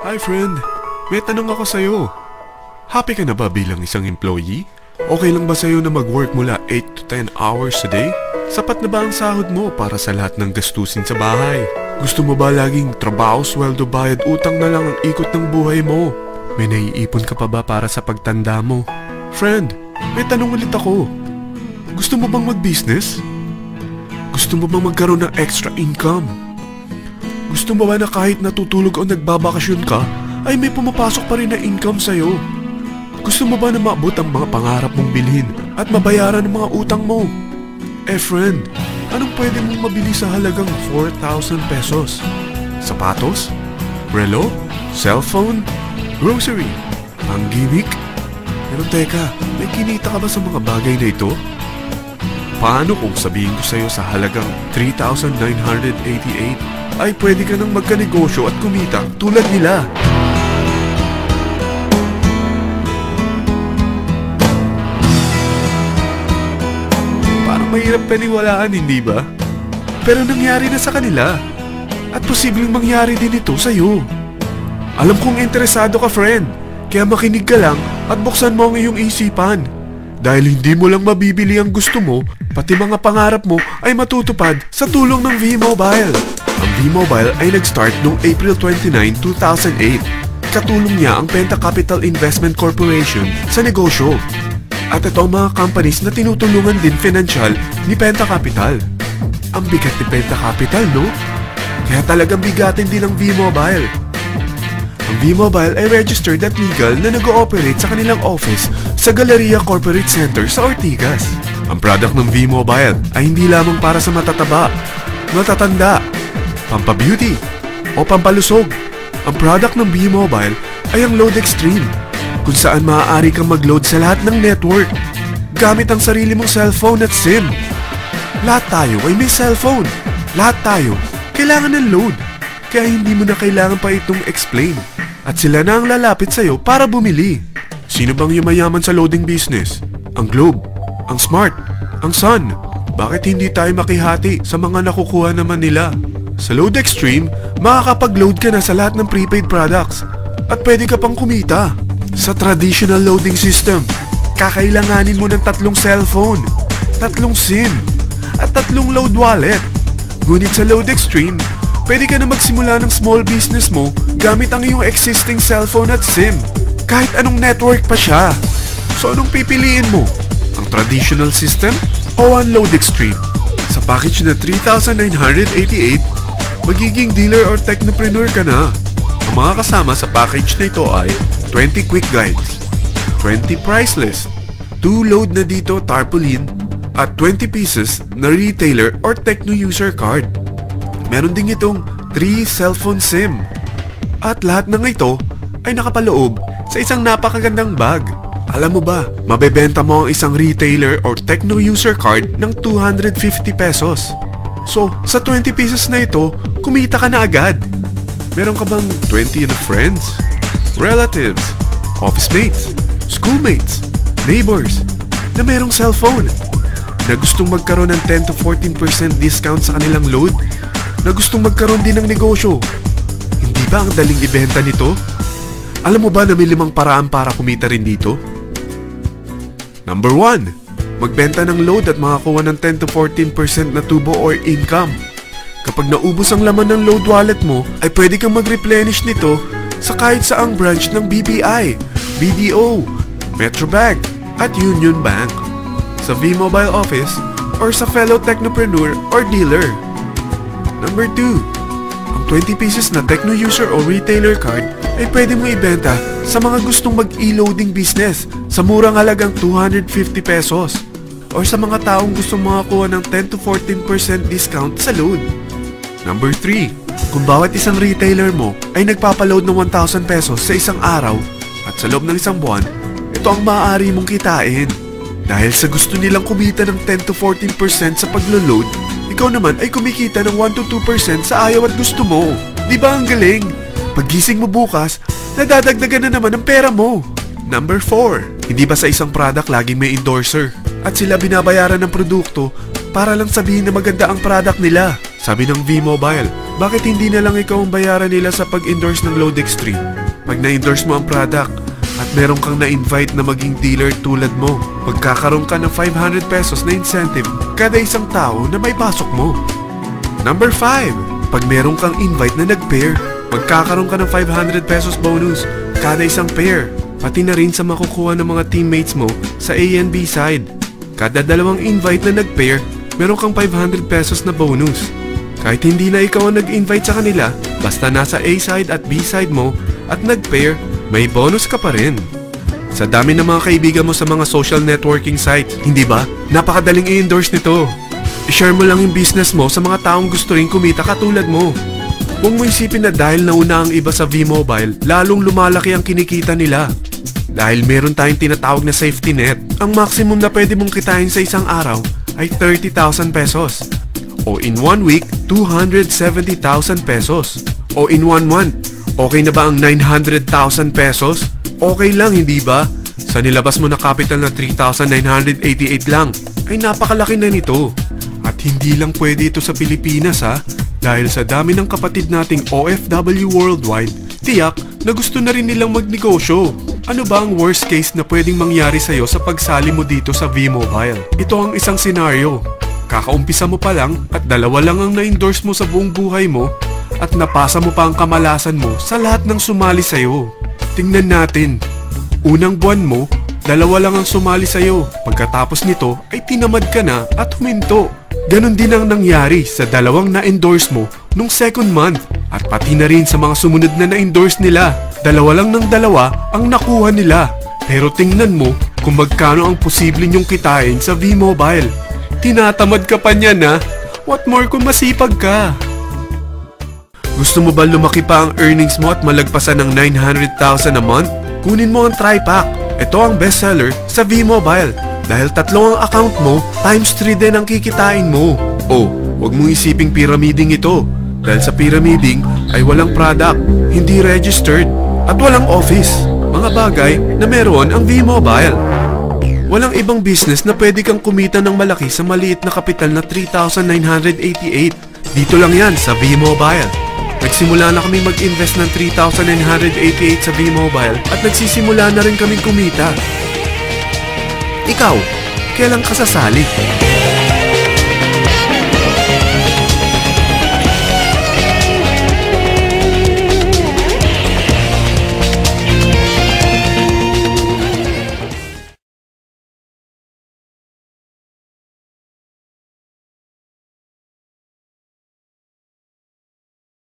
Hi friend, may tanong ako sa'yo. Happy ka na ba bilang isang employee? Okay lang ba sa'yo na mag-work mula 8 to 10 hours a day? Sapat na ba ang sahod mo para sa lahat ng gastusin sa bahay? Gusto mo ba laging trabaho, sweldo, bayad, utang na lang ang ikot ng buhay mo? May naiipon ka pa ba para sa pagtanda mo? Friend, may tanong ulit ako. Gusto mo bang mag-business? Gusto mo bang magkaroon ng extra income? Gusto mo ba na kahit natutulog o nagbabakasyon ka, ay may pumapasok pa rin na income sa'yo? Gusto mo ba na maabot ang mga pangarap mong bilhin at mabayaran ang mga utang mo? Friend, anong pwede mong mabili sa halagang 4,000 pesos? Sapatos? Relo? Cellphone? Grocery? Ang gimmick? Pero teka, may kinita ka ba sa mga bagay na ito? Paano kung sabihin ko sa'yo sa halagang 3,988 ay pwede ka nang magkanegosyo at kumita tulad nila? Parang mahirap paniwalaan, hindi ba? Pero nangyari na sa kanila. At posibleng mangyari din ito sa'yo. Alam kong interesado ka, friend. Kaya makinig ka lang at buksan mo ang iyong isipan. Dahil hindi mo lang mabibili ang gusto mo, pati mga pangarap mo ay matutupad sa tulong ng V-Mobile. Ang V-Mobile ay nag-start noong April 29, 2008. Katulong niya ang Penta Capital Investment Corporation sa negosyo. At ito ang mga companies na tinutulungan din financial ni Penta Capital. Ang bigat ni Penta Capital, no? Kaya talagang bigatin din ang V-Mobile. Ang V-Mobile ay registered at legal na nag-ooperate sa kanilang office sa Galleria Corporate Center sa Ortigas. Ang product ng V-Mobile ay hindi lamang para sa matataba, matatanda, pampabeauty, o pampalusog. Ang product ng V-Mobile ay ang Load Extreme, kung saan maaari kang mag-load sa lahat ng network gamit ang sarili mong cellphone at SIM. Lahat tayo ay may cellphone. Lahat tayo kailangan ng load. Kaya hindi mo na kailangan pa itong explain. At sila na ang lalapit sa'yo para bumili. Sino bang yumayaman sa loading business? Ang Globe, ang Smart, ang Sun. Bakit hindi tayo makihati sa mga nakukuha naman nila? Sa Load Extreme, makakapag-load ka na sa lahat ng prepaid products. At pwede ka pang kumita. Sa traditional loading system, kakailanganin mo ng 3 cellphone, 3 SIM, at 3 load wallet. Ngunit sa Load Extreme, pwede ka na magsimula ng small business mo gamit ang iyong existing cellphone at SIM. Kahit anong network pa siya. So anong pipiliin mo? Ang traditional system o ang Load Extreme? Sa package na 3,988, magiging dealer or technopreneur ka na. Ang mga kasama sa package na ito ay 20 quick guides, 20 price list, 2 load na dito tarpaulin, at 20 pieces na retailer or techno user card. Meron din itong 3 cellphone SIM. At lahat ng ito ay nakapaloob sa isang napakagandang bag. Alam mo ba, mabebenta mo ang isang retailer or techno user card ng 250 pesos. So, sa 20 pieces na ito, kumita ka na agad. Meron ka bang 20 na friends, relatives, office mates, schoolmates, neighbors na merong cellphone, na gustong magkaroon ng 10 to 14% discount sa kanilang load, na gustong magkaroon din ng negosyo? Hindi ba ang daling ibenta nito? Alam mo ba na may 5 paraan para kumita rin dito? Number 1, magbenta ng load at makakuha ng 10 to 14% na tubo or income. Kapag naubos ang laman ng load wallet mo, ay pwede kang mag-replenish nito sa kahit saang branch ng BPI, BDO, Metrobank, at Union Bank, sa V-Mobile office, or sa fellow technopreneur or dealer. Number 2, ang 20 pieces na techno user o retailer card ay pwede mo ibenta sa mga gustong mag-e-loading business sa murang halagang 250 pesos, or sa mga taong gustong makakuha ng 10 to 14% discount sa load. Number 3, kung bawat isang retailer mo ay nagpapaload ng 1,000 pesos sa isang araw at sa loob ng isang buwan, ito ang maaari mong kitain. Dahil sa gusto nilang kumita ng 10 to 14% sa paglo-load, ikaw naman ay kumikita ng 1 to 2% sa ayaw at gusto mo. Di ba ang galing? Paggising mo bukas, nadadagdagan na naman ang pera mo. Number 4, hindi ba sa isang product laging may endorser? At sila binabayaran ng produkto para lang sabihin na maganda ang product nila. Sabi ng V-Mobile, bakit hindi na lang ikaw ang bayaran nila sa pag-endorse ng Load Extreme? Pag na-endorse mo ang product at meron kang na-invite na maging dealer tulad mo, magkakaroon ka ng 500 pesos na incentive kada isang tao na may pasok mo. Number 5, pag meron kang invite na nag-pair, magkakaroon ka ng 500 pesos bonus kada isang pair, pati na rin sa makukuha ng mga teammates mo sa A and B side. Kada dalawang invite na nag-pair, meron kang 500 pesos na bonus. Kahit hindi na ikaw ang nag-invite sa kanila, basta nasa A side at B side mo at nag-pair, may bonus ka pa rin. Sa dami ng mga kaibigan mo sa mga social networking sites, hindi ba? Napakadaling i-endorse nito. I-share mo lang yung business mo sa mga taong gusto rin kumita katulad mo. Huwag mo isipin na dahil nauna ang iba sa V-Mobile, lalong lumalaki ang kinikita nila. Dahil meron tayong tinatawag na safety net, ang maximum na pwede mong kitain sa isang araw ay 30,000 pesos. O in 1 week, 270,000 pesos. O in 1 month, okay na ba ang 900,000 pesos? Okay lang, hindi ba? Sa nilabas mo na capital na 3,988 lang, ay napakalaki na nito. At hindi lang pwede ito sa Pilipinas ha, dahil sa dami ng kapatid nating OFW worldwide, tiyak na gusto na rin nilang magnegosyo. Ano ba ang worst case na pwedeng mangyari sa'yo sa pagsali mo dito sa V-Mobile? Ito ang isang senaryo. Kakaumpisa mo pa lang at 2 lang ang na-endorse mo sa buong buhay mo at napasa mo pa ang kamalasan mo sa lahat ng sumali sa'yo. Tingnan natin. Unang buwan mo, 2 lang ang sumali sa'yo. Pagkatapos nito ay tinamad ka na at huminto. Ganon din ang nangyari sa 2 na-endorse mo nung second month at pati na rin sa mga sumunod na na-endorse nila. 2 lang ng 2 ang nakuha nila. Pero tingnan mo kung magkano ang posible nyong kitain sa V-Mobile. Tinatamad ka pa niyan ha? What more kung masipag ka? Gusto mo ba lumaki pa ang earnings mo at malagpasan ng 900,000 a month? Kunin mo ang TriPack. Ito ang bestseller sa V-Mobile. Dahil 3 ang account mo, times 3 din ang kikitain mo. Oh, huwag mong isiping pyramiding ito. Dahil sa pyramiding ay walang product, hindi registered, at walang office. Mga bagay na meron ang V-Mobile. Walang ibang business na pwede kang kumita ng malaki sa maliit na kapital na 3,988. Dito lang yan sa V-Mobile. Nagsimula na kami mag-invest ng 3,988 sa V-Mobile at nagsisimula na rin kaming kumita. Ikaw, kailan ka sasali?